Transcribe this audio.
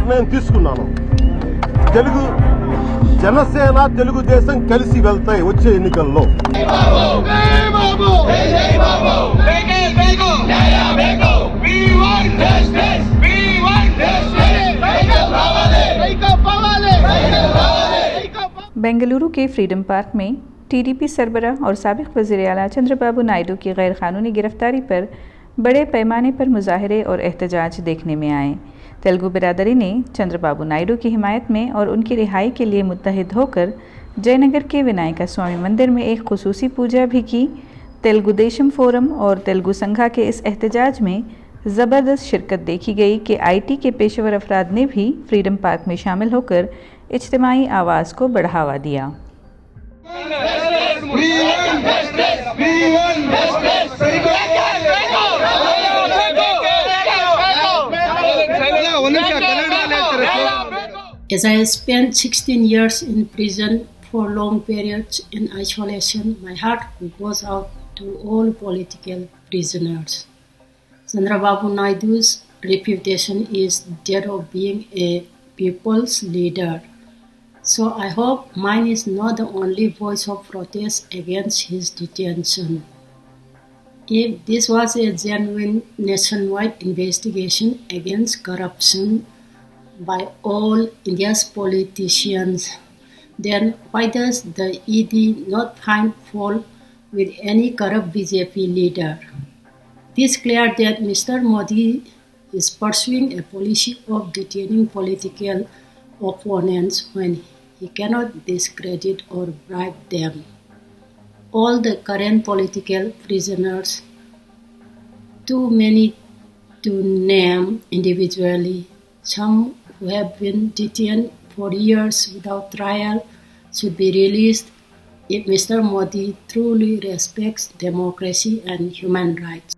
నిర్ణయం తీసుకున్నాను. తెలుగు జనసేన తెలుగుదేశం కలిసి వెళ్తాయి వచ్చే ఎన్నికల్లో. बेंगलुरु के फ्रीडम पार्क में टीडीपी सरबराह और साबिक वज़ीर आला चंद्रबाबू नायडू की गैर कानूनी गिरफ्तारी पर बड़े पैमाने पर मुजाहरे और एहतजाज देखने में आए। तेलुगु बिरादरी ने चंद्रबाबू नायडू की हिमायत में और उनकी रिहाई के लिए मुत्तहिद होकर जयनगर के विनायका स्वामी मंदिर में एक खुसूसी पूजा भी की। तेलुगु देशम फोरम और तेलुगु संघा के इस एहतजाज में ज़बरदस्त शिरकत देखी गई कि आईटी के पेशेवर अफराद ने भी फ्रीडम पार्क में शामिल होकर इज्तिमाई आवाज़ को बढ़ावा दिया। As I spent 16 years in prison for long periods in isolation, my heart goes out to all political prisoners. Chandrababu Naidu's reputation is that of being a people's leader. So I hope mine is not the only voice of protest against his detention. If this was a genuine nationwide investigation against corruption by all India's politicians, then why does the ED not find fault with any corrupt BJP leader? This is clear that Mr. Modi is pursuing a policy of detaining political opponents when he cannot discredit or bribe them. All the current political prisoners, too many to name individually, some who have been detained for years without trial, should be released if Mr. Modi truly respects democracy and human rights.